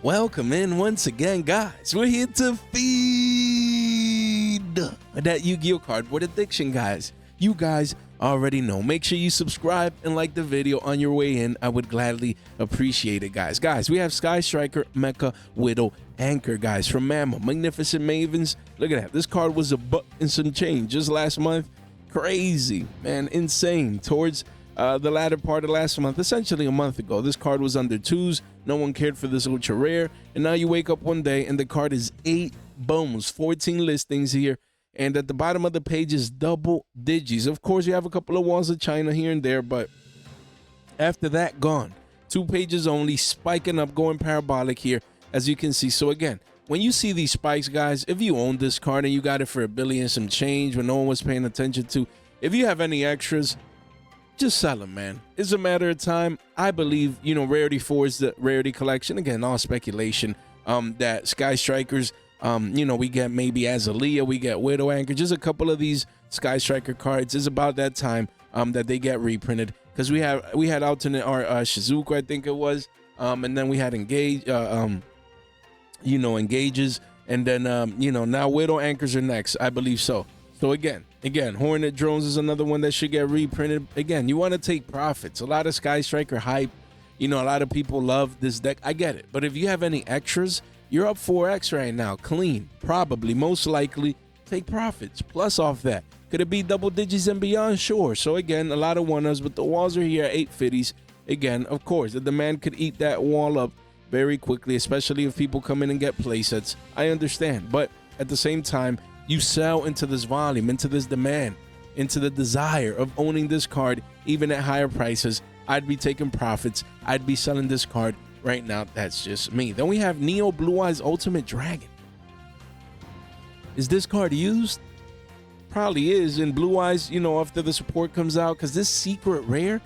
Welcome in once again, guys. We're here to feed that Yu-Gi-Oh cardboard addiction, guys. You guys already know. Make sure you subscribe and like the video on your way in. I would gladly appreciate it, guys. Guys, we have Sky Striker, Mecha, Widow, Anchor, guys, from Mammo. Magnificent Mavens. Look at that. This card was $1 and some change just last month. Crazy, man. Insane. Towards the latter part of last month, essentially a month ago, this card was under twos. No one cared for this ultra rare, and now you wake up one day and the card is 8 bones, 14 listings here, and at the bottom of the page is double digis. Of course, you have a couple of walls of China here and there, but after that, gone. 2 pages only, spiking up, going parabolic here, as you can see. So again, when you see these spikes, guys, if you own this card and you got it for $1 billion and some change when no one was paying attention to, if you have any extras, just sell them, man. It's a matter of time. I believe, you know, Rarity 4 is the Rarity collection. Again, all speculation. That Sky Strikers, you know, we get maybe Azalea, we get Widow Anchor. Just a couple of these Sky Striker cards. It's about that time that they get reprinted. Because we had alternate art, Shizuku, I think it was. And then we had Engage, you know, Engages. And then, you know, now Widow Anchors are next. I believe so. So again, Hornet Drones is another one that should get reprinted. Again, you want to take profits. A lot of Sky Striker hype. You know, a lot of people love this deck. I get it. But if you have any extras, you're up 4x right now. Clean. Probably, most likely, take profits. Plus off that. Could it be double digits and beyond? Sure. So again, a lot of one-ups, but the walls are here at 850s. Again, of course, the demand could eat that wall up very quickly, especially if people come in and get playsets. I understand. But at the same time, you sell into this volume, into this demand, into the desire of owning this card, even at higher prices. I'd be taking profits. I'd be selling this card right now. That's just me. Then we have Neo Blue Eyes Ultimate Dragon. Is this card used? Probably is. In Blue Eyes, you know, after the support comes out, because this secret rare,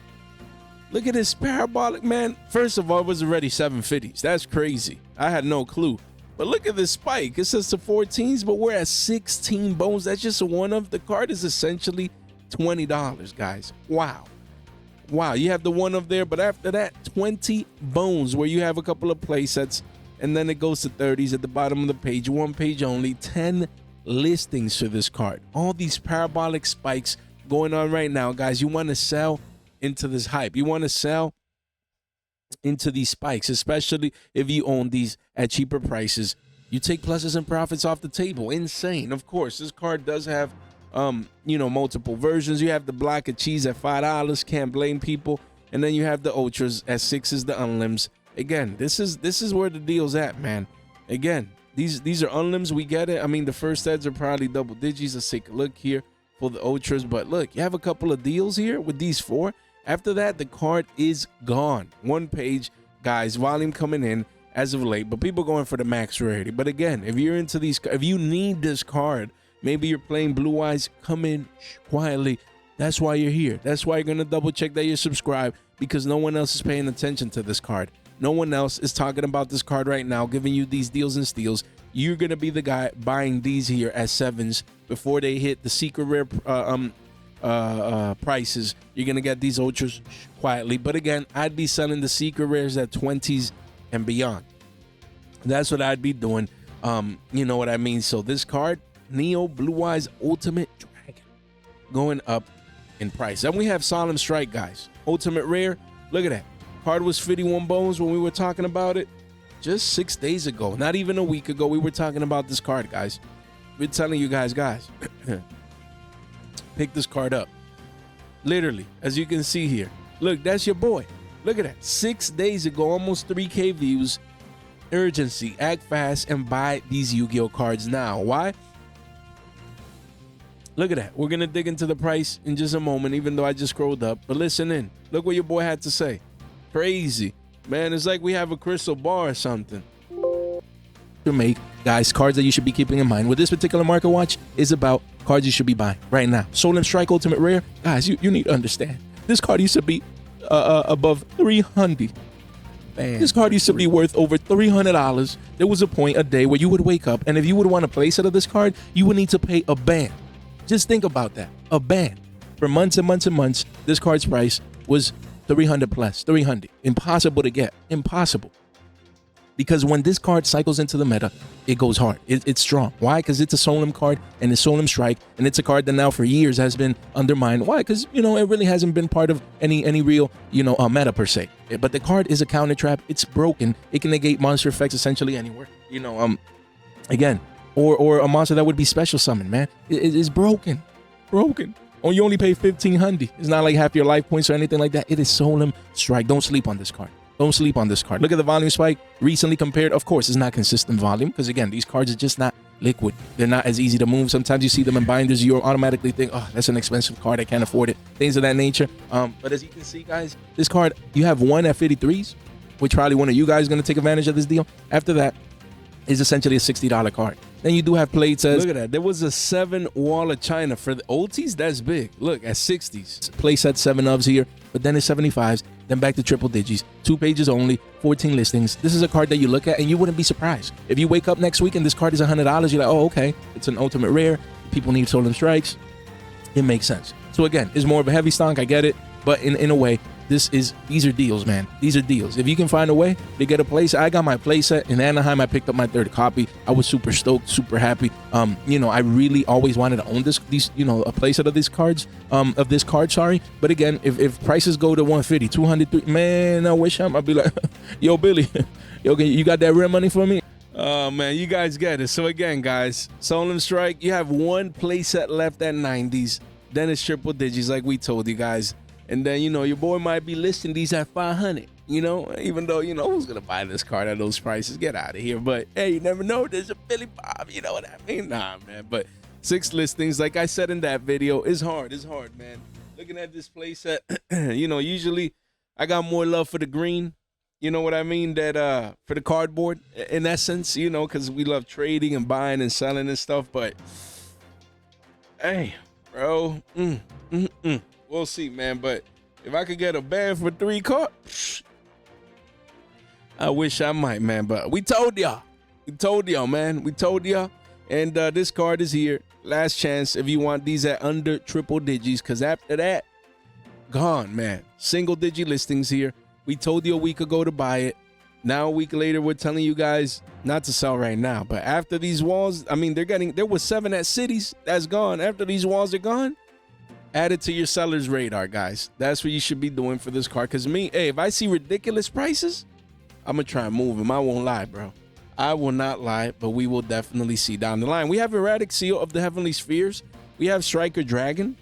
look at this parabolic, man. First of all, it was already 750s. That's crazy. I had no clue. But look at this spike. It says to 14s, but we're at 16 bones. That's just one of the card is essentially $20, guys. Wow. Wow. You have the one up there, but after that, 20 bones where you have a couple of play sets, and then it goes to 30s at the bottom of the page. 1 page only, 10 listings for this card. All these parabolic spikes going on right now, guys. You want to sell into this hype. You want to sell into these spikes, especially if you own these at cheaper prices. You take pluses and profits off the table. Insane. Of course, this card does have you know, multiple versions. You have the block of cheese at $5. Can't blame people. And then you have the ultras at 6 is the unlims. Again, this is where the deal's at, man. Again, these are unlims. We get it. I mean, the first heads are probably double digits. Let's take a look here for the ultras. But look, you have a couple of deals here with these 4. After that, the card is gone. 1 page, guys, volume coming in as of late, but people going for the max rarity. But again, if you're into these, if you need this card, maybe you're playing Blue Eyes, come in quietly. That's why you're here. That's why you're going to double check that you're subscribed, because no one else is paying attention to this card. No one else is talking about this card right now, giving you these deals and steals. You're going to be the guy buying these here at 7s before they hit the secret rare prices. You're gonna get these ultras quietly, but again, I'd be selling the secret rares at 20s and beyond. That's what I'd be doing. You know what I mean? So this card, Neo Blue Eyes Ultimate Dragon, going up in price. Then we have Solemn Strike, guys. Ultimate rare. Look at that. Card was 51 bones when we were talking about it just 6 days ago. Not even a week ago, we were talking about this card, guys. We're telling you guys, pick this card up. Literally, as you can see here. Look, that's your boy. Look at that. 6 days ago, almost 3K views. Urgency, act fast, and buy these Yu-Gi-Oh cards now. Why? Look at that. We're going to dig into the price in just a moment, even though I just scrolled up. But listen in. Look what your boy had to say. Crazy. Man, it's like we have a crystal ball or something. To make, guys, cards that you should be keeping in mind. With this particular market watch is about cards you should be buying right now. Solemn Strike Ultimate Rare. Guys, you need to understand. This card used to be above 300. Man, this card used to be worth over $300. There was a point, a day, where you would wake up, and if you would want to play set of this card, you would need to pay a band. Just think about that. A band. For months and months and months, this card's price was 300 plus. 300. Impossible to get. Impossible. because when this card cycles into the meta, it goes hard. It's strong. Why? Because it's a Solemn card and it's Solemn Strike, and it's a card that now for years has been undermined. Why? Because, you know, it really hasn't been part of any real, you know, meta per se. But the card is a counter trap. It's broken. It can negate monster effects essentially anywhere. You know, again, or a monster that would be special summoned, man. It is broken. Broken. Oh, you only pay 1,500. It's not like half your life points or anything like that. It is Solemn Strike. Don't sleep on this card. Don't sleep on this card. Look at the volume spike recently compared. Of course, it's not consistent volume because, again, these cards are just not liquid. They're not as easy to move. Sometimes you see them in binders. You automatically think, oh, that's an expensive card. I can't afford it. Things of that nature. But as you can see, guys, this card, you have one at 53s, which probably one of you guys is going to take advantage of this deal. After that is essentially a $60 card. Then you do have plate sets. Look at that. There was a 7 wall of China. For the OTs, that's big. Look, at 60s. Play set 7 ofs here, but then it's 75s. Then back to triple digits. 2 pages only, 14 listings. This is a card that you look at and you wouldn't be surprised. If you wake up next week and this card is $100, you're like, oh, okay. It's an ultimate rare. People need Solemn Strikes. It makes sense. So again, it's more of a heavy stonk. I get it. But in a way, these are deals, man. These are deals. If you can find a way to get a place, I got my playset in Anaheim. I picked up my 3rd copy. I was super stoked, super happy. You know, I really always wanted to own these, you know, a playset of these cards, of this card, sorry. But again, if prices go to 150, 200, man, I wish I'd be like, yo, Billy, yo, you got that rare money for me? Oh, man, you guys get it. So again, guys, Solemn Strike, you have one playset left at 90s. Then it's triple digits, like we told you guys. And then, you know, your boy might be listing these at 500, you know, even though, you know, who's going to buy this card at those prices? Get out of here. But, hey, you never know. There's a Billy Bob, you know what I mean? Nah, man. But 6 listings, like I said in that video, is hard. It's hard, man. Looking at this playset, you know, usually I got more love for the green, you know what I mean, that for the cardboard, in essence, you know, because we love trading and buying and selling and stuff. But, hey, bro, we'll see, man. But if I could get a band for 3 cards, I wish I might, man. But we told y'all. We told y'all, man. We told y'all. And this card is here. Last chance if you want these at under triple digits. Because after that, gone, man. Single digit listings here. We told you a week ago to buy it. Now a week later, we're telling you guys not to sell right now. But after these walls, I mean, there was 7 at Cities. That's gone. After these walls are gone, add it to your seller's radar, guys. That's what you should be doing for this card. Because me, hey, if I see ridiculous prices, I'm going to try and move them. I won't lie, bro. I will not lie, but we will definitely see down the line. We have Erratic Seal of the Heavenly Spheres. We have Striker Dragon.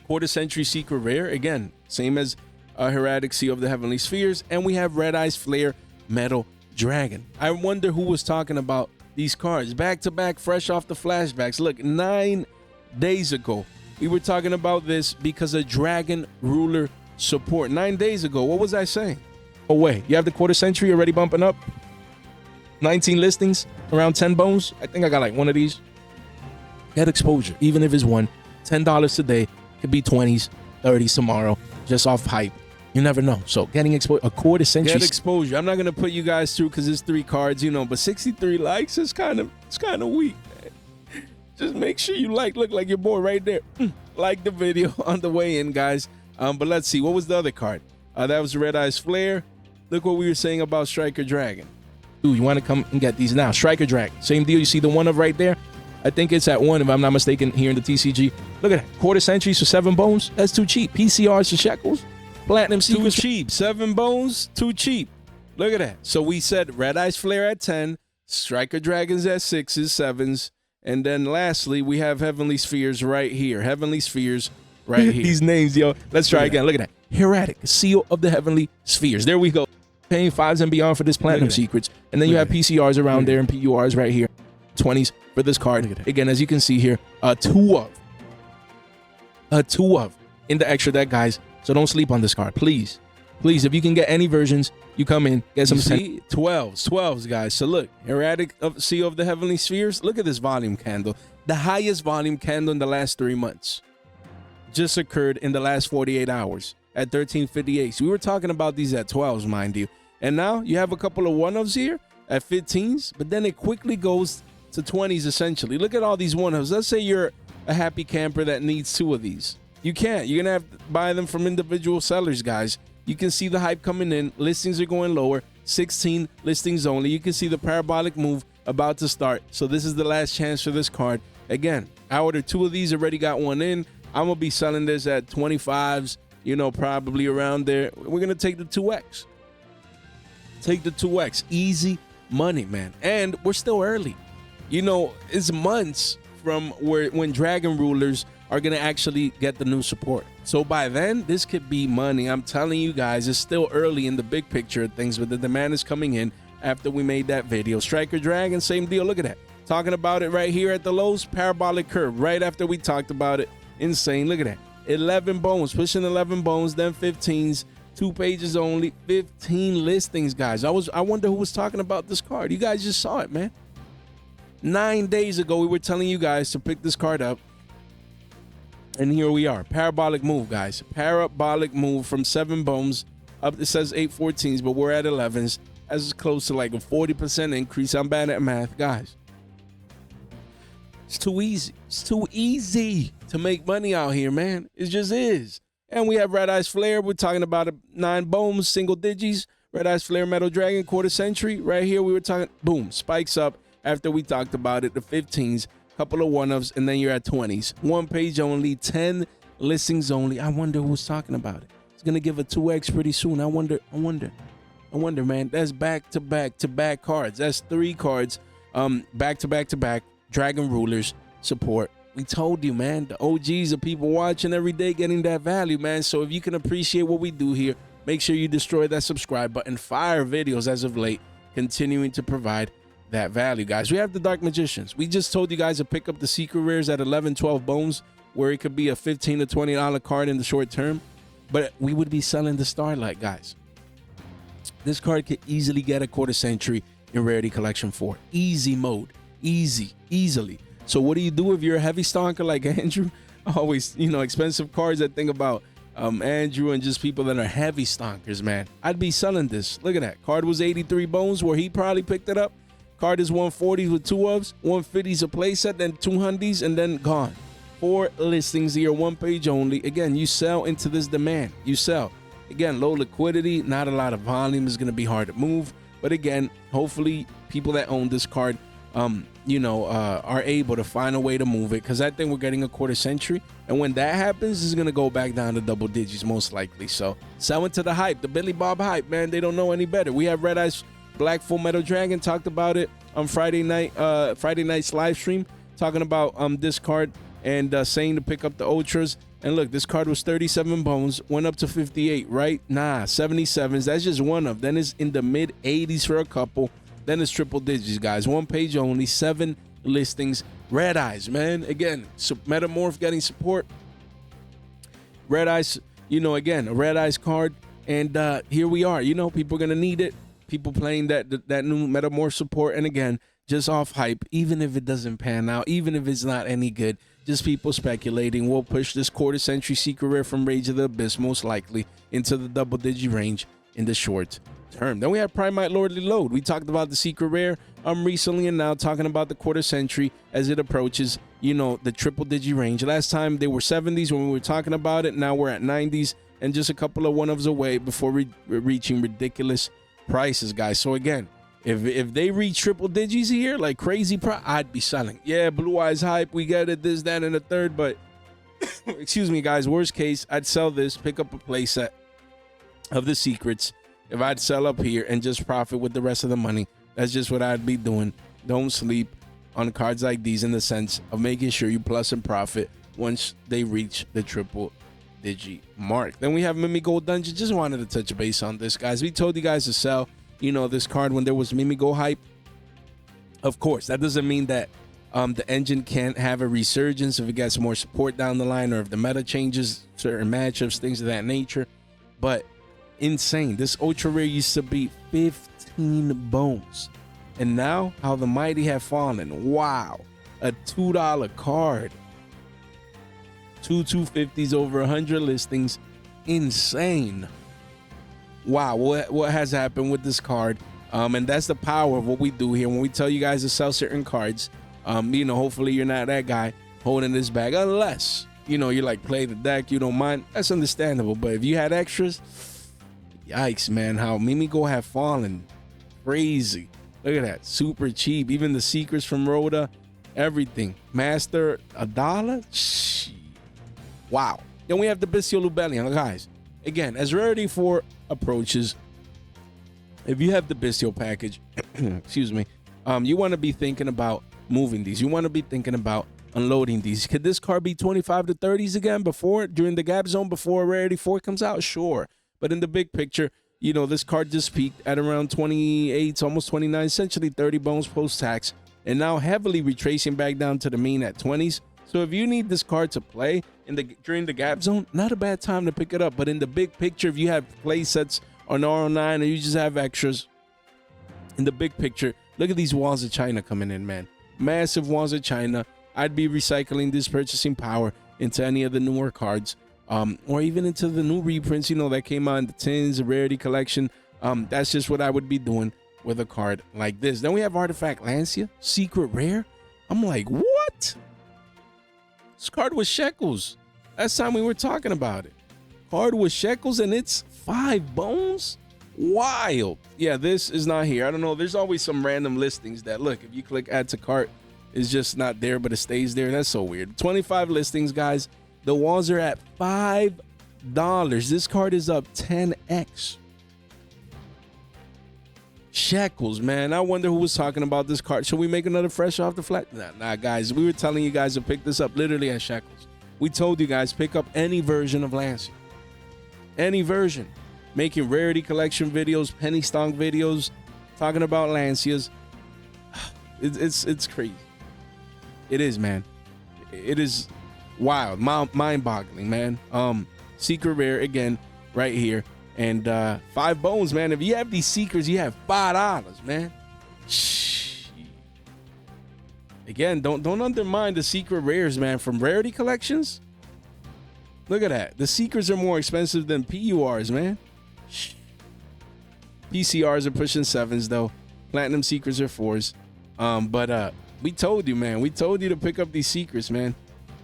Quarter Century Secret Rare. Again, same as Erratic Seal of the Heavenly Spheres. And we have Red Eyes Flare Metal Dragon. I wonder who was talking about these cards. Back to back, fresh off the flashbacks. Look, 9 days ago, we were talking about this because of Dragon Ruler support. 9 days ago, what was I saying? Oh, wait, you have the Quarter Century already bumping up? 19 listings, around 10 bones. I think I got like one of these. Get exposure, even if it's one. $10 today, could be 20s, 30s tomorrow, just off hype. You never know. So getting exposure, a Quarter Century. Get exposure. I'm not going to put you guys through because it's 3 cards, you know, but 63 likes is kind of weak. Just make sure you look like your boy right there. Like the video on the way in, guys. But let's see. What was the other card? That was Red Eyes Flare. Look what we were saying about Striker Dragon. Dude, you want to come and get these now. Striker Dragon. Same deal. You see the one of right there? I think it's at 1, if I'm not mistaken, here in the TCG. Look at that. Quarter Centuries for 7 bones. That's too cheap. PCRs for shekels. Platinum Secrets. Too cheap. 7 bones. Too cheap. Look at that. So we said Red Eyes Flare at 10. Striker Dragons at 6s, 7s. And then lastly, we have Heavenly Spheres right here. Heavenly Spheres right here. These names, yo. Let's try again. Look at that. Erratic Seal of the Heavenly Spheres. There we go. Paying 5s and beyond for this Platinum Secrets. And then you have PCRs around there and PURs right here. 20s for this card. Again, as you can see here, a 2 of in the extra deck, guys. So don't sleep on this card, please. Please, if you can get any versions, you come in, get some 12s, guys. So look, Erratic Seal of the Heavenly Spheres. Look at this volume candle. The highest volume candle in the last 3 months just occurred in the last 48 hours at 1358. So we were talking about these at 12s, mind you. And now you have a couple of 1-ofs here at 15s, but then it quickly goes to 20s essentially. Look at all these 1-ofs. Let's say you're a happy camper that needs 2 of these. You can't. You're going to have to buy them from individual sellers, guys. You can see the hype coming in. Listings are going lower. 16 listings only. You can see the parabolic move about to start. So this is the last chance for this card. Again, I ordered 2 of these, already got 1 in. I'm gonna be selling this at 25s, you know, probably around there. We're gonna take the 2x. Take the 2x. Easy money, man. And we're still early. You know, it's months from when Dragon Rulers are gonna actually get the new support. So by then, this could be money. I'm telling you guys, it's still early in the big picture of things, but the demand is coming in after we made that video. Striker Dragon, same deal. Look at that. Talking about it right here at the lows, parabolic curve, right after we talked about it. Insane. Look at that. 11 bones, pushing 11 bones, then 15s, 2 pages only, 15 listings, guys. I wonder who was talking about this card. You guys just saw it, man. 9 days ago, we were telling you guys to pick this card up. And here we are. Parabolic move, guys. Parabolic move from 7 bones up. It says 8 14s, but we're at 11s. That's close to like a 40% increase. I'm bad at math, guys. It's too easy. It's too easy to make money out here, man. It just is. And we have Red Eyes Flare. We're talking about 9 bones, single digits. Red Eyes Flare, Metal Dragon, quarter century. Right here, we were talking, boom, spikes up after we talked about it. The 15s, couple of one-ofs, and then you're at 20s. 1 page only, 10 listings only. I wonder who's talking about it. It's going to give a 2x pretty soon. I wonder, man. That's back-to-back-to-back cards. That's 3 cards, back-to-back-to-back. Dragon Rulers support. We told you, man, the OGs are people watching every day getting that value, man. So if you can appreciate what we do here, make sure you destroy that subscribe button. Fire videos as of late, continuing to provide that value, guys. We have the Dark Magicians. We just told you guys to pick up the secret rares at 11, 12 bones, where it could be a $15 to $20 card in the short term. But we would be selling the Starlight, guys. This card could easily get a quarter century in Rarity Collection 4. Easy mode. Easily. So what do you do if you're a heavy stonker like Andrew? Always, you know, expensive cards. I think about Andrew and just people that are heavy stonkers, man. I'd be selling this. Look at that. Card was 83 bones, where he probably picked it up. Card is 140s with 2 ofs, 150s a playset, then 200s, and then gone. 4 listings here, 1 page only. Again, you sell into this demand. You sell. Again, low liquidity, not a lot of volume. Is going to be hard to move. But again, hopefully people that own this card are able to find a way to move it, because I think we're getting a quarter century, and when that happens, it's gonna go back down to double digits most likely. So sell into the hype, the Billy Bob hype, man. They don't know any better. We have Red Eyes Black Full Metal Dragon, talked about it on Friday night's live stream, talking about this card and saying to pick up the ultras. And look, this card was 37 bones, went up to 58, right? Nah, 77s. That's just one of. Then it's in the mid 80s for a couple. Then it's triple digits, guys. 1 page only, 7 listings. Red Eyes, man. Again, Metamorph getting support. Red Eyes, again, a Red Eyes card. And here we are. People are going to need it. People playing that new Metamorph support. And again, just off hype, even if it doesn't pan out, even if it's not any good, just people speculating. We'll push this quarter century secret rare from Rage of the Abyss, most likely, into the double digit range in the short term. Then we have Primite Lordly Load. We talked about the secret rare recently, and now talking about the quarter century as it approaches, the triple digit range. Last time they were 70s when we were talking about it. Now we're at 90s and just a couple of one-ofs away before reaching ridiculous prices, guys. So again, if they reach triple digits here, like crazy, I'd be selling. Yeah, Blue Eyes hype, we get it, this, that, and the third, but excuse me, guys, worst case, I'd sell this, pick up a playset of the secrets. If I'd sell up here and just profit with the rest of the money, that's just what I'd be doing. Don't sleep on cards like these in the sense of making sure you plus and profit once they reach the triple digit mark. Then we have Mimi Gold Dungeon. Just wanted to touch base on this, guys. We told you guys to sell, this card when there was Mimi Gold hype. Of course, that doesn't mean that the engine can't have a resurgence if it gets more support down the line, or if the meta changes, certain matchups, things of that nature. But insane. This ultra rare used to be 15 bones, and now how the mighty have fallen. Wow, a $2 card, 250s, over 100 listings. Insane. Wow, what has happened with this card? And that's the power of what we do here when we tell you guys to sell certain cards. Hopefully you're not that guy holding this bag, unless you're like, play the deck, you don't mind. That's understandable. But if you had extras, Yikes, man. How Mimigo have fallen. Crazy. Look at that. Super cheap. Even the secrets from Rhoda. Everything. Master, $1? Wow. Then we have the Bistio Lubellion. Guys, again, as Rarity 4 approaches, if you have the Bistio package, excuse me, you want to be thinking about moving these. You want to be thinking about unloading these. Could this card be 25 to 30s again during the gap zone before Rarity 4 comes out? Sure. But in the big picture, you know, this card just peaked at around 28, almost 29, essentially 30 bones post-tax, and now heavily retracing back down to the mean at 20s. So if you need this card to play during the gap zone, not a bad time to pick it up. But in the big picture, if you have play sets on R09 or you just have extras, in the big picture, look at these walls of China coming in, man. Massive walls of China. I'd be recycling this purchasing power into any of the newer cards, or even into the new reprints, you know, that came out in the tins, the rarity collection. That's just what I would be doing with a card like this. Then we have Artifact Lancia, secret rare. I'm like, what? This card was shekels. Last time we were talking about it. Card was shekels and it's 5 bones? Wild. Yeah, this is not here. I don't know. There's always some random listings that, look, if you click add to cart, it's just not there, but it stays there. That's so weird. 25 listings, guys. The walls are at $5. This card is up 10x. Shekels, man. I wonder who was talking about this card. Should we make another fresh off the flat? Nah, guys. We were telling you guys to pick this up literally at shekels. We told you guys, pick up any version of Lancia. Any version. Making rarity collection videos, penny stock videos, talking about Lancias. It's crazy. It is, man. It is wild, mind-boggling, man. Secret rare again, right here, and 5 bones, man. If you have these secrets, you have $5, man. Shh. Again, don't undermine the secret rares, man. From rarity collections, look at that. The secrets are more expensive than PURs, man. Shh. PCRs are pushing 7s though. Platinum secrets are 4s. But we told you, man. We told you to pick up these secrets, man.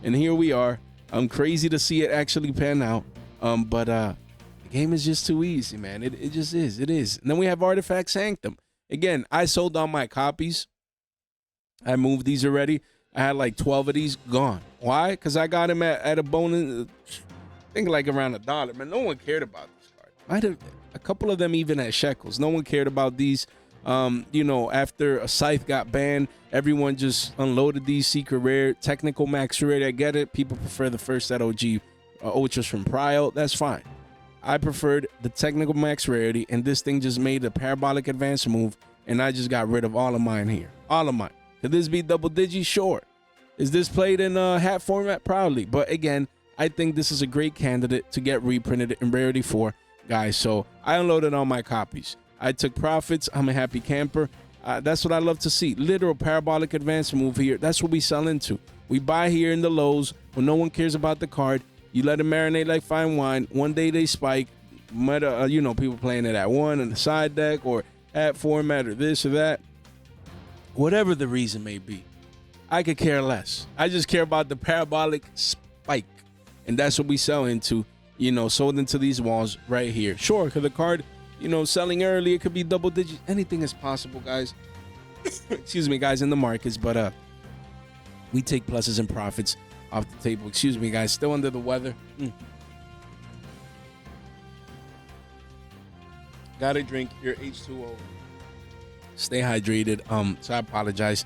And here we are. I'm crazy to see it actually pan out. But the game is just too easy, man. It just is. It is. And then we have Artifact Sanctum. Again, I sold all my copies. I moved these already. I had like 12 of these gone. Why? Because I got them at a bone, I think like around $1. Man, no one cared about this card. I had a couple of them even at shekels. No one cared about these. You know, after a Scythe got banned, everyone just unloaded these secret rare, technical max rarity. I get it. People prefer the first set OG Ultras from Prio. That's fine. I preferred the technical max rarity, and this thing just made a parabolic advance move, and I just got rid of all of mine here. All of mine. Could this be double digi? Sure. Is this played in hat format? Proudly. But again, I think this is a great candidate to get reprinted in Rarity 4, guys. So I unloaded all my copies. I took profits. I'm a happy camper. That's what I love to see. Literal parabolic advance move here. That's what we sell into. We buy here in the lows when no one cares about the card. You let it marinate like fine wine. One day they spike. You know, people playing it at 1 in the side deck or at format or this or that. Whatever the reason may be, I could care less. I just care about the parabolic spike. And that's what we sell into, you know, sold into these walls right here. Sure, because the card, you know, selling early, it could be double digits. Anything is possible, guys. Excuse me, guys, in the markets. But we take pluses and profits off the table. Excuse me, guys. Still under the weather. Gotta drink your H2O. Stay hydrated. So I apologize.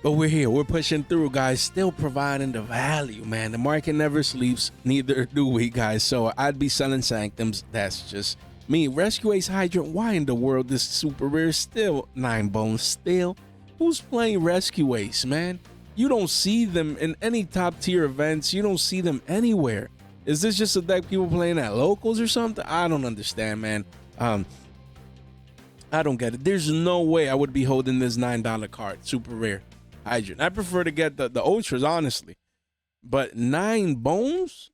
But we're here. We're pushing through, guys. Still providing the value, man. The market never sleeps. Neither do we, guys. So I'd be selling Sanctums. That's just me. Rescue Ace Hydrant. Why in the world this super rare? Still 9 bones. Still. Who's playing Rescue Ace, man? You don't see them in any top tier events. You don't see them anywhere. Is this just a deck people playing at locals or something? I don't understand, man. I don't get it. There's no way I would be holding this $9 card. Super rare Hydrant. I prefer to get the Ultras, honestly. But 9 bones?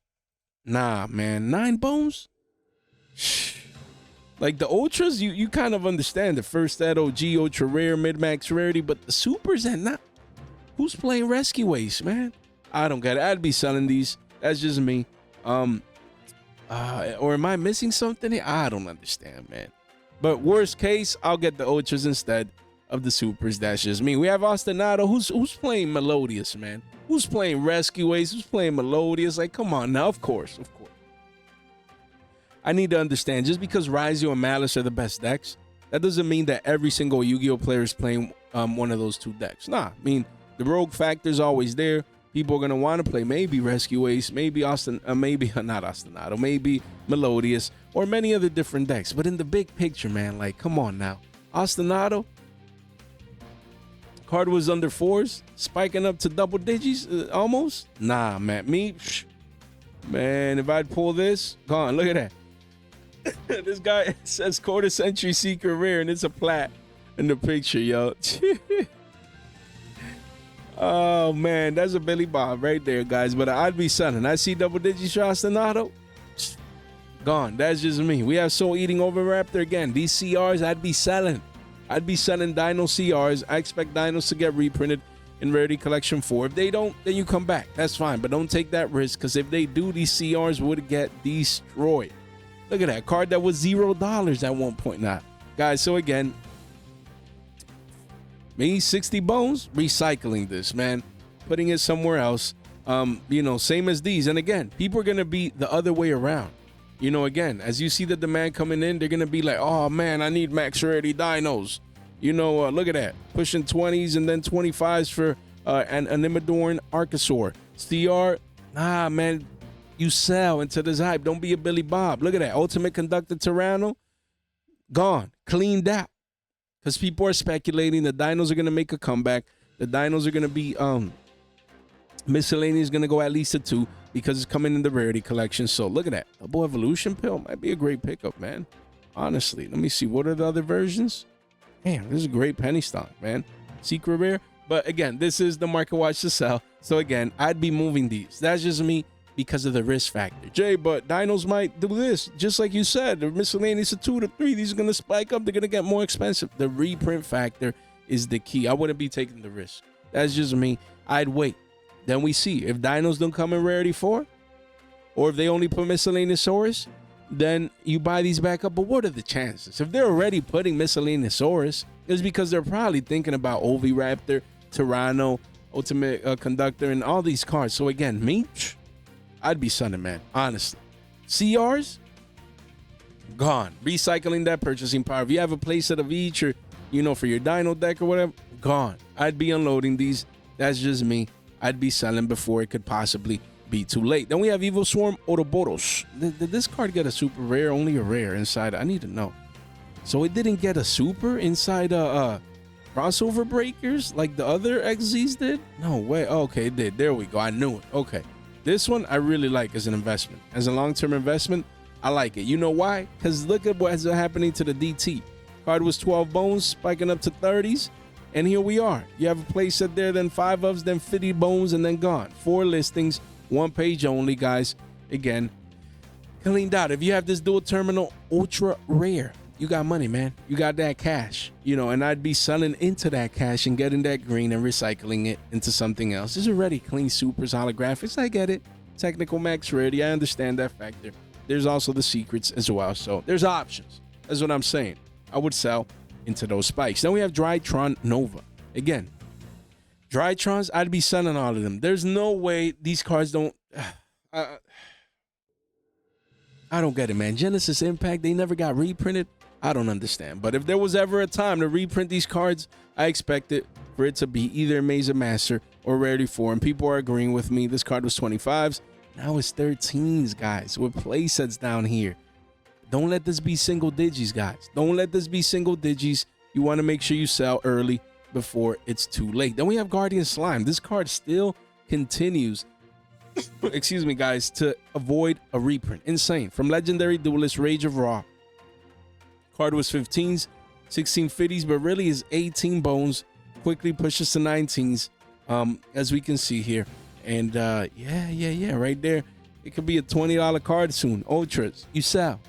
Nah, man. 9 bones? Like the Ultras, you kind of understand the first set OG, Ultra Rare, Mid-Max Rarity, but the Supers and not. Who's playing Rescue Ace, man? I don't get it. I'd be selling these. That's just me. Or am I missing something here? I don't understand, man. But worst case, I'll get the ultras instead of the supers. That's just me. We have Ostinato, who's playing Melodious, man. Who's playing Rescue Ace? Who's playing Melodious? Like, come on now. Of course. I need to understand, just because Raizio and Malice are the best decks, that doesn't mean that every single Yu-Gi-Oh player is playing one of those two decks. Nah, I mean, the rogue factor is always there. People are going to want to play maybe Rescue Ace, maybe not Ostinato, maybe Melodious, or many other different decks. But in the big picture, man, like, come on now. Ostinato, card was under 4s, spiking up to double digits, almost. Nah, man, man, if I'd pull this, gone, look at that. This guy says quarter century secret rare, and it's a plat in the picture, yo. Oh man, that's a Billy Bob right there, guys. But I'd be selling. I see double digits for Ostinato, gone. That's just me. We have Soul Eating Over Raptor again. These CRs, I'd be selling. I'd be selling Dino CRs. I expect Dinos to get reprinted in Rarity Collection 4. If they don't, then you come back. That's fine, but don't take that risk, because if they do, these CRs would get destroyed. Look at that card that was $0 at one point. Nah, guys, so again, me 60 bones, recycling this, man, putting it somewhere else. Same as these. And again, people are going to be the other way around. Again, as you see the demand coming in, they're going to be like, oh man, I need max rarity dinos. Look at that, pushing 20s and then 25s for an Animadorn Archosaur. CR, nah, man, you sell into this hype. Don't be a Billy Bob. Look at that, Ultimate Conductor Tyranno, gone, cleaned out. Because people are speculating the dinos are going to make a comeback. The dinos are going to be, miscellaneous is going to go at least a 2 because it's coming in the rarity collection. So look at that. Double Evolution Pill might be a great pickup, man. Honestly, let me see. What are the other versions? Man, this is a great penny stock, man. Secret rare. But again, this is the market watch to sell. So again, I'd be moving these. That's just me because of the risk factor. Jay, but dinos might do this. Just like you said, the miscellaneous a 2 to 3. These are going to spike up. They're going to get more expensive. The reprint factor is the key. I wouldn't be taking the risk. That's just me. I'd wait. Then we see if dinos don't come in rarity 4, or if they only put miscellaneousaurus, then you buy these back up. But what are the chances? If they're already putting miscellaneousaurus, it's because they're probably thinking about Oviraptor, Tyranno, Ultimate Conductor, and all these cards. So again, me, I'd be selling, man, honestly. CRs, gone. Recycling that purchasing power. If you have a playset of each, or for your dino deck or whatever, gone. I'd be unloading these. That's just me. I'd be selling before it could possibly be too late. Then we have Evil Swarm Ouroboros. Did this card get a super rare? Only a rare inside. I need to know. So it didn't get a super inside crossover breakers like the other XZs did? No way. Okay, it did. There we go. I knew it. Okay. This one I really like as an investment. As a long-term investment, I like it. You know why? Because look at what's happening to the DT. Card was 12 bones, spiking up to 30s. And here we are. You have a place set there, then 5 ofs, then 50 bones, and then gone. 4 listings, 1 page only, guys. Again, cleaned out. If you have this dual terminal ultra rare, you got money, man. You got that cash, and I'd be selling into that cash and getting that green and recycling it into something else. This is already clean supers, holographics. I get it. Technical max rarity. I understand that factor. There's also the secrets as well. So there's options. That's what I'm saying. I would sell into those spikes. Then we have Drytron Nova. Again, Drytrons, I'd be selling all of them. There's no way these cards don't... I don't get it, man. Genesis Impact, they never got reprinted. I don't understand. But if there was ever a time to reprint these cards, I expect it for it to be either Amazing Master or Rarity 4. And people are agreeing with me. This card was 25s. Now it's 13s, guys, with play sets down here. Don't let this be single digits, guys. Don't let this be single digits. You want to make sure you sell early before it's too late. Then we have Guardian Slime. This card still continues, excuse me, guys, to avoid a reprint. Insane. From Legendary Duelist Rage of Raw. Card was 15s, 16 50s, but really is 18 bones. Quickly pushes to 19s, as we can see here. And yeah, right there. It could be a $20 card soon. Ultras, you sell.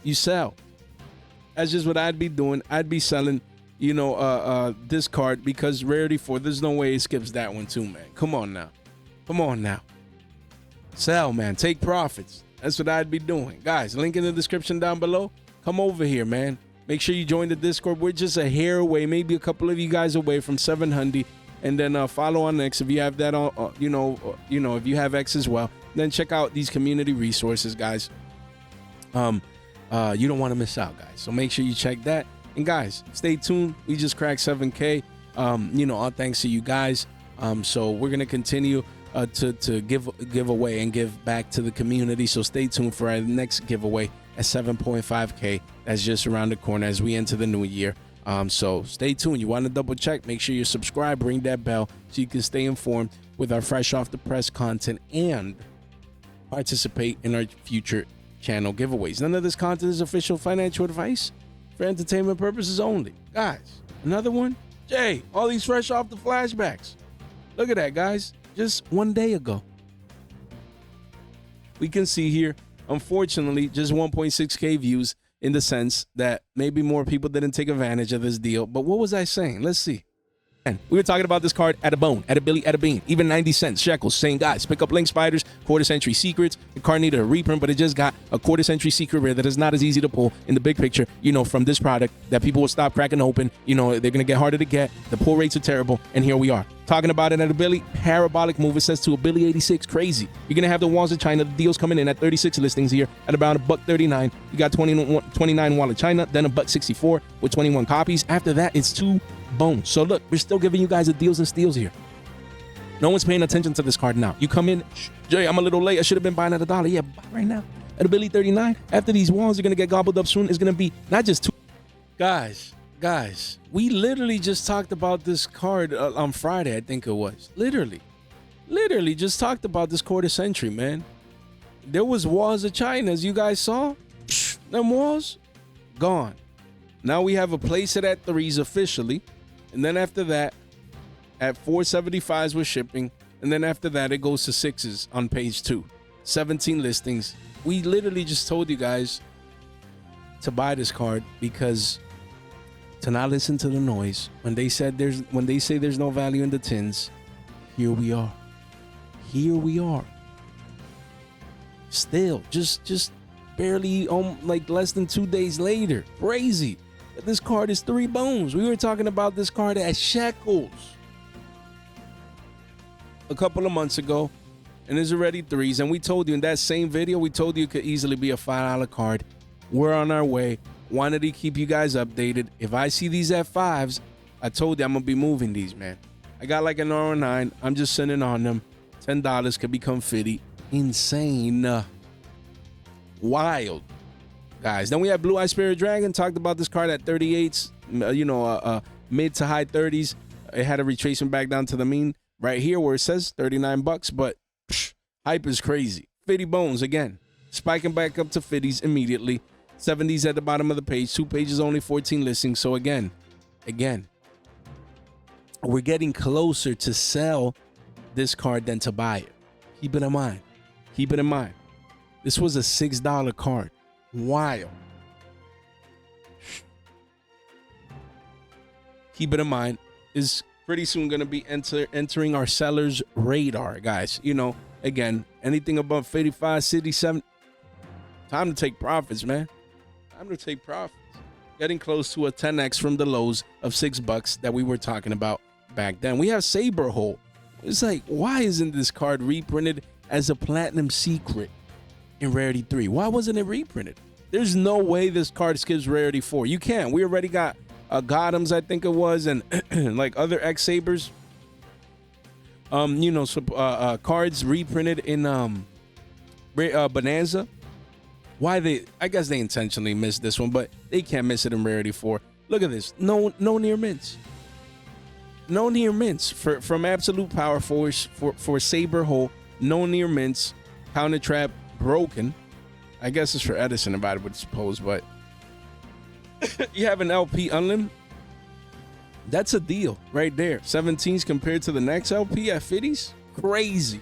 That's just what I'd be doing. I'd be selling, this card because Rarity 4, there's no way it skips that one too, man. Come on now. Sell, man. Take profits. That's what I'd be doing. Guys, link in the description down below. Come over here, man. Make sure you join the Discord. We're just a hair away, maybe a couple of you guys away from 700. And then follow on X if you have that on, if you have X as well. Then check out these community resources, guys. You don't want to miss out, guys. So make sure you check that. And guys, stay tuned. We just cracked 7K. All thanks to you guys. So we're gonna continue to give away and give back to the community. So stay tuned for our next giveaway at 7.5K. That's just around the corner as we enter the new year. So stay tuned. You want to double check? Make sure you subscribe, ring that bell so you can stay informed with our fresh off the press content and participate in our future channel giveaways. None of this content is official financial advice, for entertainment purposes only. Guys, another one. Jay, all these fresh off the flashbacks. Look at that, guys. Just 1 day ago. We can see here, unfortunately, just 1.6K views, in the sense that maybe more people didn't take advantage of this deal. But what was I saying? Let's see. And we were talking about this card at a bone, at a Billy, at a bean, even 90 cents, shekels, saying, guys, pick up Link Spiders, quarter century secrets. The card needed a reprint, but it just got a quarter century secret rare that is not as easy to pull in the big picture, from this product that people will stop cracking open. They're going to get harder to get. The pull rates are terrible. And here we are talking about it at a Billy. Parabolic move. It says to a Billy 86. Crazy. You're going to have the walls of China. The deals coming in at 36 listings here at about $1.39. You got 29 wall of China, then $1.64 with 21 copies. After that, it's 2 bones. So look, we're still giving you guys the deals and steals here. No one's paying attention to this card now. You come in, Jay, I'm a little late. I should have been buying at $1. Yeah, buy right now at a Billy 39. After these walls are going to get gobbled up soon, it's going to be not just 2. Guys, we literally just talked about this card on Friday, I think it was. Literally just talked about this quarter century, man. There was walls of China, as you guys saw. Them walls, gone. Now we have a place it at 3s officially. And then after that, at 475s with shipping. And then after that, it goes to 6s on page 2. 17 listings. We literally just told you guys to buy this card because to not listen to the noise. When they say there's no value in the tins, here we are. Still, just barely like less than 2 days later. Crazy. This card is 3 bones. We were talking about this card at shekels a couple of months ago, and it's already 3s. And we told you in that same video, we told you it could easily be a $5 card. We're on our way. Wanted to keep you guys updated. If I see these at 5s, I told you I'm gonna be moving these, man. I got like an R9. I'm just sitting on them. $10 could become 50. Insane. Wild. Guys, then we have Blue Eye Spirit Dragon. Talked about this card at 38s, mid to high 30s. It had a retracement back down to the mean right here where it says $39, but hype is crazy. 50 bones again, spiking back up to 50s immediately. 70s at the bottom of the page. 2 pages only, 14 listings. So again, we're getting closer to sell this card than to buy it. Keep it in mind. This was a $6 card. Wild. Keep it in mind, is pretty soon going to be entering our sellers radar, guys. Again, anything above 55, 67, time to take profits, man. Time to take profits. Getting close to a 10x from the lows of $6 that we were talking about back then. We have Saber Hole. It's like, why isn't this card reprinted as a platinum secret in Rarity 3? Why wasn't it reprinted? There's no way this card skips Rarity 4. You can't. We already got Gothams, I think it was, and like other X Sabers. Cards reprinted in Bonanza. Why I guess they intentionally missed this one, but they can't miss it in Rarity 4. Look at this. No near mints. No near mints from Absolute Power Force for Saber Hole. No near mints. Counter Trap broken. I guess it's for Edison, if I would suppose, but you have an LP Unlim. That's a deal right there. 17s compared to the next LP at 50s. Crazy.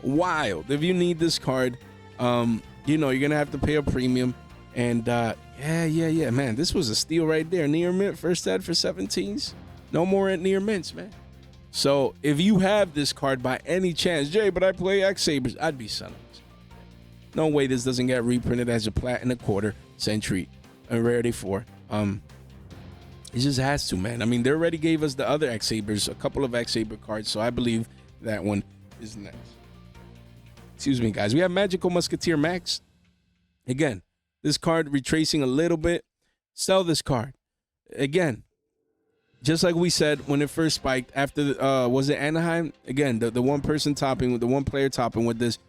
Wild. If you need this card, you're going to have to pay a premium. And yeah, man, this was a steal right there. Near mint, first ad for 17s. No more at near mints, man. So if you have this card by any chance, Jay, but I play X Sabers, I'd be selling this. No way this doesn't get reprinted as a plat and a quarter century, a rarity 4. It just has to, man. I mean, they already gave us the other X-Sabers, a couple of X-Saber cards, so I believe that one is next. Excuse me, guys. We have Magical Musketeer Max. Again, this card retracing a little bit. Sell this card. Again, just like we said when it first spiked after, was it Anaheim? Again, the one person topping, with the one player topping with this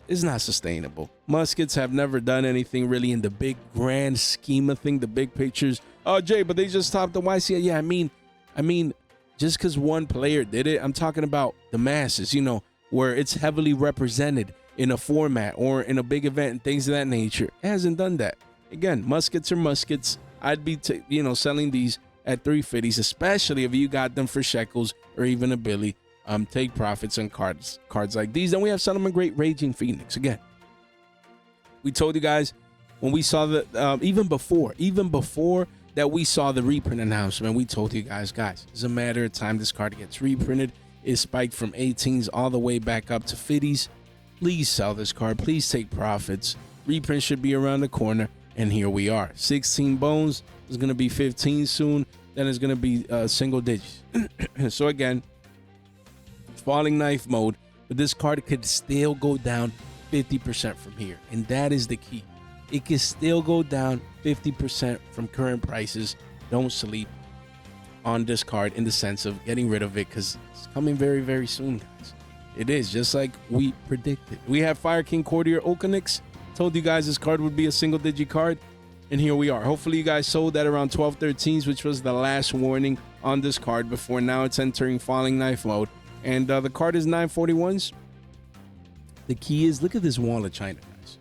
is not sustainable. Muskets have never done anything really in the big grand scheme of things, the big pictures. Oh, Jay, but they just topped the YCL. Yeah, I mean, just because one player did it, I'm talking about the masses, you know, where it's heavily represented in a format or in a big event and things of that nature. It hasn't done that. Again, muskets are muskets. I'd be, selling these at 350s, especially if you got them for shekels or even a Billy. Take profits on cards like these. Then we have Solomon Great Raging Phoenix. Again, we told you guys when we saw the even before that we saw the reprint announcement, we told you guys, it's a matter of time this card gets reprinted. It spiked from 18s all the way back up to 50s. Please sell this card. Please take profits. Reprint should be around the corner, and here we are. 16 bones is going to be 15 soon. Then it's going to be single digits. So again, falling knife mode, but this card could still go down 50% from here, and that is the key. It can still go down 50% from current prices. Don't sleep on this card in the sense of getting rid of it, because it's coming very, very soon, guys. It is, just like we predicted. We have Fire King Courtier Okanix. Told you guys this card would be a single digit card, and here we are. Hopefully you guys sold at around 12-13s, which was the last warning on this card before now it's entering falling knife mode. And the card is 941s. The key is, look at this wall of China, guys.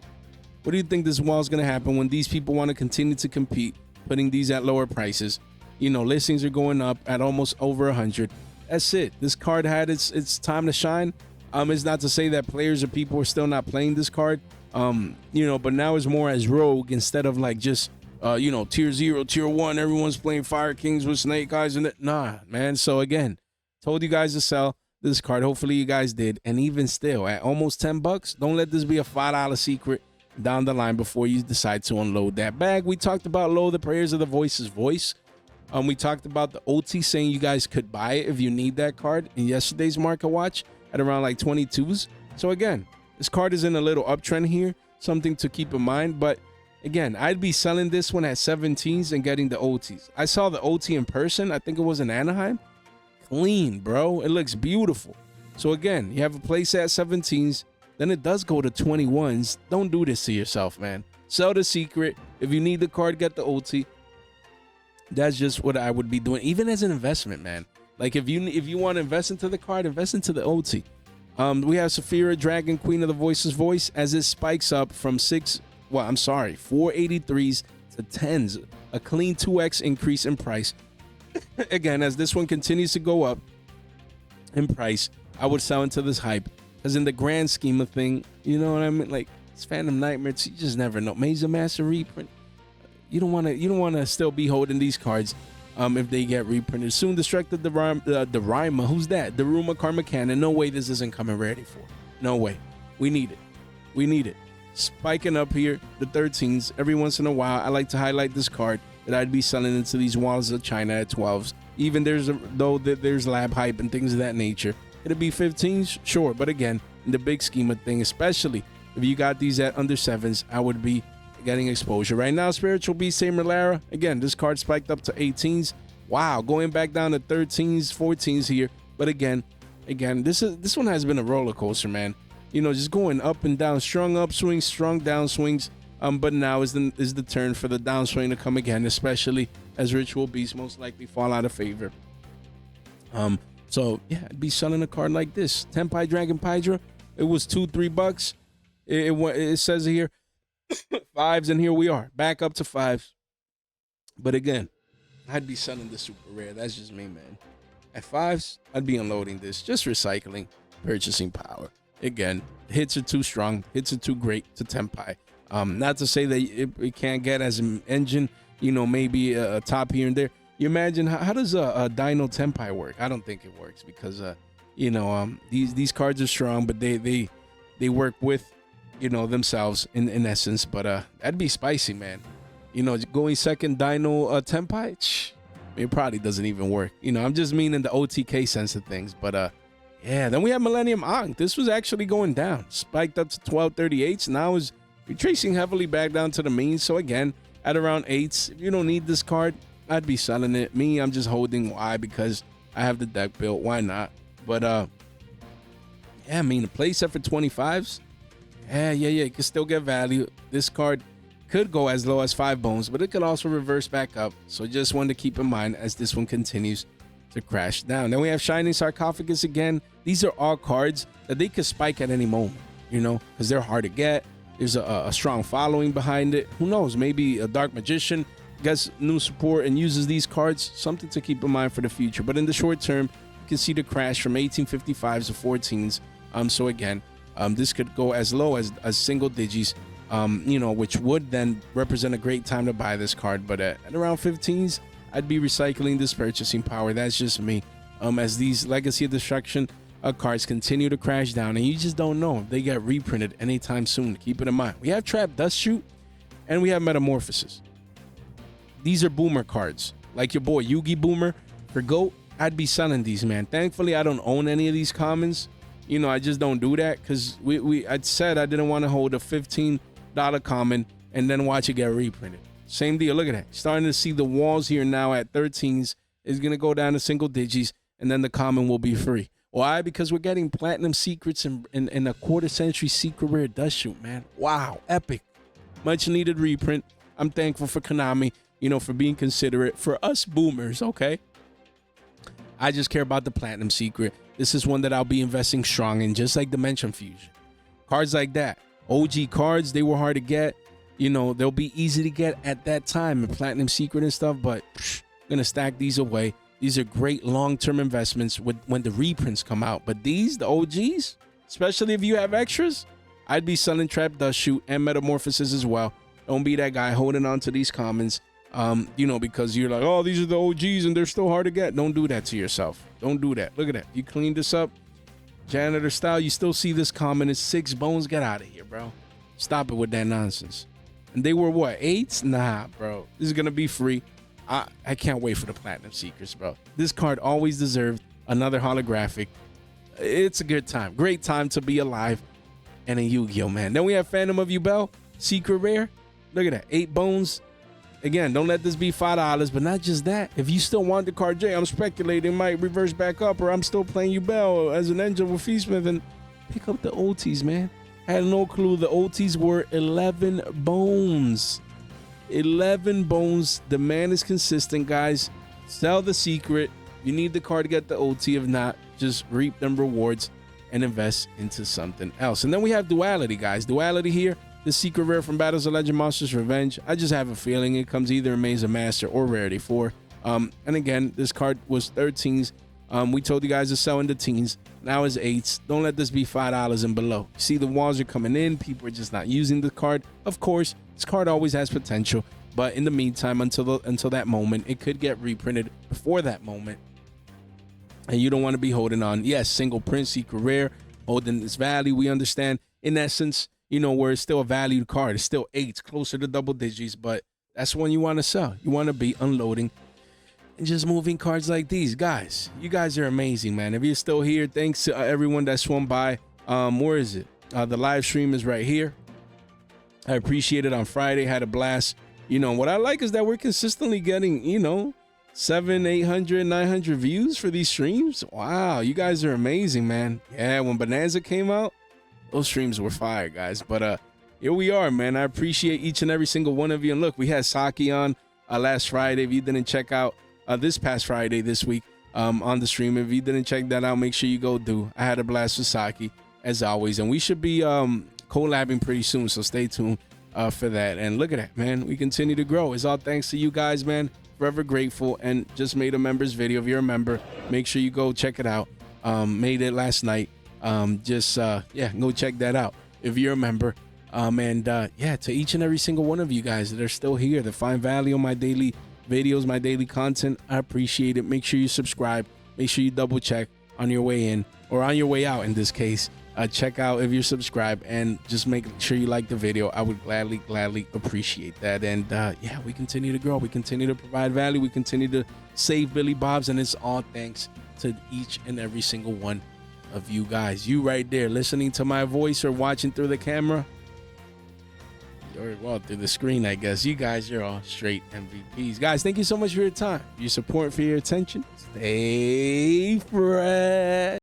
What do you think this wall is going to happen when these people want to continue to compete, putting these at lower prices? You know, listings are going up at almost over 100. That's it. This card had its time to shine. It's not to say that players or people are still not playing this card. But now it's more as rogue instead of like just, tier 0, tier 1. Everyone's playing Fire Kings with Snake Eyes and that. Nah, man. So again, told you guys to sell this card. Hopefully you guys did. And even still, at almost $10, don't let this be a $5 secret down the line before you decide to unload that bag. We talked about Lo, the Prayers of the Voice's voice. We talked about the OT saying you guys could buy it if you need that card in yesterday's market watch at around like 22s. So again, this card is in a little uptrend here, something to keep in mind. But again, I'd be selling this one at 17s and getting the OTs. I saw the OT in person. I think it was in Anaheim. Clean, bro. It looks beautiful. So again, you have a place at 17s, then it does go to 21s. Don't do this to yourself, man. Sell the secret. If you need the card, get the OT. That's just what I would be doing, even as an investment, man. Like if you want to invest into the card, invest into the OT. We have Saphira, Dragon Queen of the Voice's voice, as it spikes up from 483s to 10s, a clean 2x increase in price. Again, as this one continues to go up in price, I would sell into this hype, because in the grand scheme of thing, you know what I mean? Like, it's Phantom Nightmares, you just never know. Maze of Master reprint. You don't want to still be holding these cards if they get reprinted soon. Destructed the Rima. Who's that? The Daruma Karma Cannon. No way this isn't coming ready for. No way. We need it. Spiking up here, the 13s. Every once in a while, I like to highlight this card that I'd be selling into these walls of China at 12s. Even there's lab hype and things of that nature. It'll be 15s, sure. But again, in the big scheme of things, especially if you got these at under 7s, I would be getting exposure. Right now, Spiritual Beast, Samer Lara. Again, this card spiked up to 18s. Wow, going back down to 13s, 14s here. But again, this one has been a roller coaster, man. You know, just going up and down, strong upswings, strong downswings. But now is the turn for the downswing to come again, especially as Ritual Beasts most likely fall out of favor. So yeah, I'd be selling a card like this. Tenpai Dragon Pydra. It was $2-3. It says here 5s, and here we are back up to 5s. But again, I'd be selling the super rare. That's just me, man. At 5s, I'd be unloading this, just recycling purchasing power. Again, hits are too strong, hits are too great to Tenpai. Not to say that it can't get as an engine, you know, maybe a top here and there. You imagine how does a Dino Tenpai work? I don't think it works, because these cards are strong, but they work with themselves in essence. But that'd be spicy, man. Going second Dino Tenpai, it probably doesn't even work. I'm just meaning the OTK sense of things. But yeah, then we have Millennium Ankh. This was actually going down, spiked up to 1238s. Now is retracing heavily back down to the mean. So again, at around 8s, if you don't need this card, I'd be selling it. Me, I'm just holding. Why? Because I have the deck built. Why not? But yeah, I mean, the play set for 25s. Yeah, you can still get value. This card could go as low as 5 bones, but it could also reverse back up. So just one to keep in mind as this one continues to crash down. Then we have Shining Sarcophagus again. These are all cards that they could spike at any moment, because they're hard to get. There's a strong following behind it. Who knows? Maybe a Dark Magician gets new support and uses these cards. Something to keep in mind for the future. But in the short term, you can see the crash from 1855s to 14s. So again, this could go as low as single digits, which would then represent a great time to buy this card. But at around 15s, I'd be recycling this purchasing power. That's just me. As these Legacy of Destruction cards continue to crash down, and you just don't know if they get reprinted anytime soon. Keep it in mind. We have Trap Dust Shoot, and we have Metamorphosis. These are boomer cards, like your boy Yugi Boomer for GOAT. I'd be selling these, man. Thankfully, I don't own any of these commons. I just don't do that because I'd said I didn't want to hold a $15 common and then watch it get reprinted. Same deal. Look at that. Starting to see the walls here now at 13s. Is going to go down to single digits, and then the common will be free. Why? Because we're getting Platinum Secrets and a quarter-century secret rare Dust Shoot, man. Wow. Epic. Much needed reprint. I'm thankful for Konami, for being considerate for us boomers, okay? I just care about the Platinum Secret. This is one that I'll be investing strong in, just like Dimension Fusion. Cards like that. OG cards, they were hard to get. They'll be easy to get at that time, and Platinum Secret and stuff, but gonna stack these away. These are great long-term investments when the reprints come out. But these, the OGs, especially if you have extras, I'd be selling Trap Dust Shoot and Metamorphosis as well. Don't be that guy holding on to these commons, because you're like, oh, these are the OGs and they're still hard to get. Don't do that to yourself. Don't do that. Look at that. You clean this up, janitor style. You still see this common is 6 bones. Get out of here, bro. Stop it with that nonsense. And they were what, 8s? Nah, bro. This is gonna be free. I can't wait for the Platinum Secrets, bro. This card always deserved another holographic. It's a good time. Great time to be alive and a Yu-Gi-Oh, man. Then we have Phantom of Yubel, secret rare. Look at that, 8 bones. Again, don't let this be $5, but not just that. If you still want the card, Jay, I'm speculating it might reverse back up, or I'm still playing Yubel as an engine with Feastsmith, and pick up the OTs, man. I had no clue the OTs were 11 bones. 11 bones. Demand is consistent, guys. Sell the secret. You need the card to get the OT. If not, just reap them rewards and invest into something else. And then we have Duality, guys. Duality here, the secret rare from Battles of Legend Monsters Revenge. I just have a feeling it comes either in Maze of Master or Rarity 4. And again, this card was 13s. We told you guys to sell into teens. Now it's 8s. Don't let this be $5 and below. You see the walls are coming in. People are just not using the card. Of course, this card always has potential. But in the meantime, until that moment, it could get reprinted before that moment. And you don't want to be holding on. Yes, single print, secret rare, holding its value. We understand. In essence, where it's still a valued card. It's still 8s, closer to double digits. But that's when you want to sell. You want to be unloading and just moving cards like these. Guys, you guys are amazing, man. If you're still here, thanks to everyone that swung by. Where is it? The live stream is right here. I appreciate it on Friday. Had a blast. What I like is that we're consistently getting, 700, 800, 900 views for these streams. Wow, you guys are amazing, man. Yeah, when Bonanza came out, those streams were fire, guys. But here we are, man. I appreciate each and every single one of you. And look, we had Saki on last Friday. If you didn't check out this past Friday this week on the stream, if you didn't check that out, make sure you go do. I had a blast with Saki, as always. And we should be collabing pretty soon, so stay tuned for that. And look at that, man. We continue to grow. It's all thanks to you guys, man. Forever grateful. And just made a members video. If you're a member, make sure you go check it out. Made it last night. Go check that out if you're a member. To each and every single one of you guys that are still here to find value on my daily videos, my daily content, I appreciate it. Make sure you subscribe. Make sure you double check on your way in, or on your way out in this case, check out if you're subscribed, and just make sure you like the video. I would gladly appreciate that. And yeah, we continue to grow, we continue to provide value, we continue to save Billy Bob's, and it's all thanks to each and every single one of you guys. You right there listening to my voice or watching through the camera, or well, through the screen, I guess. You guys, you're all straight MVPs. Guys, thank you so much for your time, your support, for your attention. Stay fresh.